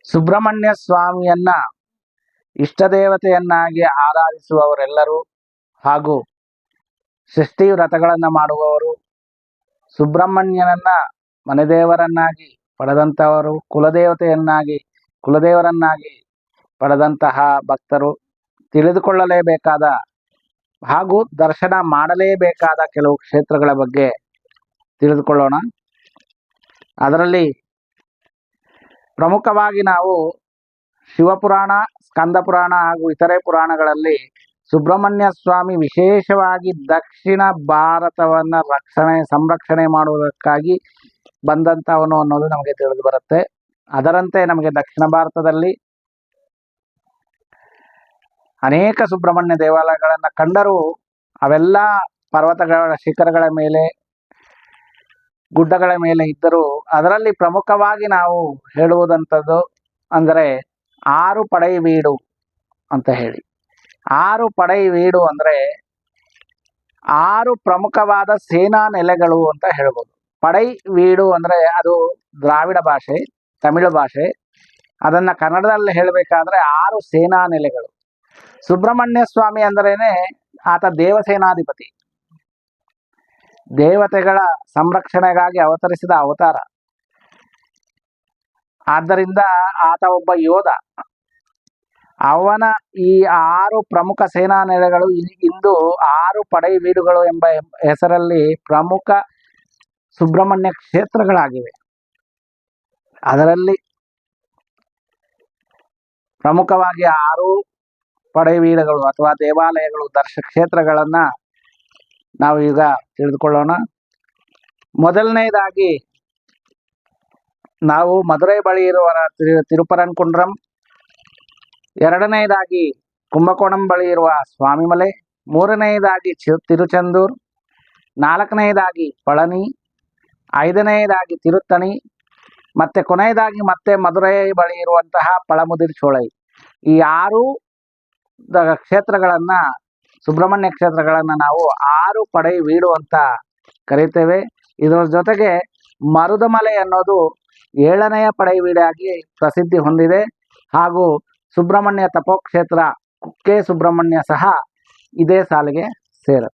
ಸುಬ್ರಹ್ಮಣ್ಯ ಸ್ವಾಮಿಯನ್ನ ಇಷ್ಟದೇವತೆಯನ್ನಾಗಿ ಆರಾಧಿಸುವವರೆಲ್ಲರೂ ಹಾಗೂ ಷಷ್ಠಿ ವ್ರತಗಳನ್ನು ಮಾಡುವವರು, ಸುಬ್ರಹ್ಮಣ್ಯನನ್ನ ಮನೆದೇವರನ್ನಾಗಿ ಪಡೆದಂಥವರು, ಕುಲದೇವರನ್ನಾಗಿ ಪಡೆದಂತಹ ಭಕ್ತರು ತಿಳಿದುಕೊಳ್ಳಲೇಬೇಕಾದ ಹಾಗೂ ದರ್ಶನ ಮಾಡಲೇಬೇಕಾದ ಕೆಲವು ಕ್ಷೇತ್ರಗಳ ಬಗ್ಗೆ ತಿಳಿದುಕೊಳ್ಳೋಣ. ಅದರಲ್ಲಿ ಪ್ರಮುಖವಾಗಿ ನಾವು ಶಿವಪುರಾಣ, ಸ್ಕಂದ ಪುರಾಣ ಹಾಗೂ ಇತರೆ ಪುರಾಣಗಳಲ್ಲಿ ಸುಬ್ರಹ್ಮಣ್ಯ ಸ್ವಾಮಿ ವಿಶೇಷವಾಗಿ ದಕ್ಷಿಣ ಭಾರತವನ್ನು ಸಂರಕ್ಷಣೆ ಮಾಡುವುದಕ್ಕಾಗಿ ಬಂದಂಥವನು ಅನ್ನೋದು ನಮಗೆ ತಿಳಿದು ಬರುತ್ತೆ. ಅದರಂತೆ ನಮಗೆ ದಕ್ಷಿಣ ಭಾರತದಲ್ಲಿ ಅನೇಕ ಸುಬ್ರಹ್ಮಣ್ಯ ದೇವಾಲಯಗಳನ್ನು ಕಂಡರೂ ಅವೆಲ್ಲ ಪರ್ವತಗಳ ಶಿಖರಗಳ ಮೇಲೆ, ಗುಡ್ಡಗಳ ಮೇಲೆ ಇದ್ದರೂ ಅದರಲ್ಲಿ ಪ್ರಮುಖವಾಗಿ ನಾವು ಹೇಳುವುದಂಥದ್ದು ಅಂದರೆ 6 ಪಡೈ ವೀಡು ಅಂತ ಹೇಳಿ. 6 ಪಡೈ ವೀಡು ಅಂದರೆ 6 ಪ್ರಮುಖವಾದ ಸೇನಾ ನೆಲೆಗಳು ಅಂತ ಹೇಳ್ಬೋದು. ಪಡೈ ವೀಡು ಅಂದರೆ ಅದು ದ್ರಾವಿಡ ಭಾಷೆ, ತಮಿಳು ಭಾಷೆ. ಅದನ್ನು ಕನ್ನಡದಲ್ಲಿ ಹೇಳಬೇಕಾದ್ರೆ 6 ಸೇನಾ ನೆಲೆಗಳು. ಸುಬ್ರಹ್ಮಣ್ಯ ಸ್ವಾಮಿ ಅಂದ್ರೇನೆ ಆತ ದೇವಸೇನಾಧಿಪತಿ, ದೇವತೆಗಳ ಸಂರಕ್ಷಣೆಗಾಗಿ ಅವತರಿಸಿದ ಅವತಾರ. ಆದ್ದರಿಂದ ಆತ ಒಬ್ಬ ಯೋಧ. ಅವನ ಈ 6 ಪ್ರಮುಖ ಸೇನಾ ನೆಲೆಗಳು ಇಂದು 6 ಪಡೈ ವೀಡುಗಳು ಎಂಬ ಹೆಸರಲ್ಲಿ ಪ್ರಮುಖ ಸುಬ್ರಹ್ಮಣ್ಯ ಕ್ಷೇತ್ರಗಳಾಗಿವೆ. ಅದರಲ್ಲಿ ಪ್ರಮುಖವಾಗಿ 6 ಪಡೈ ವೀಡುಗಳು ಅಥವಾ ದೇವಾಲಯಗಳು, ಕ್ಷೇತ್ರಗಳನ್ನು ನಾವು ಈಗ ತಿಳಿದುಕೊಳ್ಳೋಣ. ಮೊದಲನೇದಾಗಿ ನಾವು ಮಧುರೈ ಬಳಿ ಇರುವ ತಿರುಪರಂಕುಂಡ್ರಂ, ಎರಡನೇದಾಗಿ ಕುಂಭಕೋಣಂ ಬಳಿ ಇರುವ ಸ್ವಾಮಿಮಲೆ, ಮೂರನೆಯದಾಗಿ ತಿರುಚೆಂದೂರ್, ನಾಲ್ಕನೆಯದಾಗಿ ಪಳನಿ, ಐದನೆಯದಾಗಿ ತಿರುತ್ತಣಿ, ಮತ್ತೆ ಕೊನೆಯದಾಗಿ ಮತ್ತೆ ಮಧುರೈ ಬಳಿ ಇರುವಂತಹ ಪಳಮುದಿರ್ ಚೋಳೈ. ಈ 6 ಕ್ಷೇತ್ರಗಳನ್ನು, ಸುಬ್ರಹ್ಮಣ್ಯ ಕ್ಷೇತ್ರಗಳನ್ನು ನಾವು 6 ಪಡೈ ವೀಡು ಅಂತ ಕರೀತೇವೆ. ಇದರ ಜೊತೆಗೆ ಮರುದಮಲೆ ಅನ್ನೋದು 7ನೆಯ ಪಡೈ ವೀಡಾಗಿ ಪ್ರಸಿದ್ಧಿ ಹೊಂದಿದೆ. ಹಾಗೂ ಸುಬ್ರಹ್ಮಣ್ಯ ತಪೋಕ್ಷೇತ್ರ ಕುಕ್ಕೆ ಸುಬ್ರಹ್ಮಣ್ಯ ಸಹ ಇದೇ ಸಾಲಿಗೆ ಸೇರುತ್ತೆ.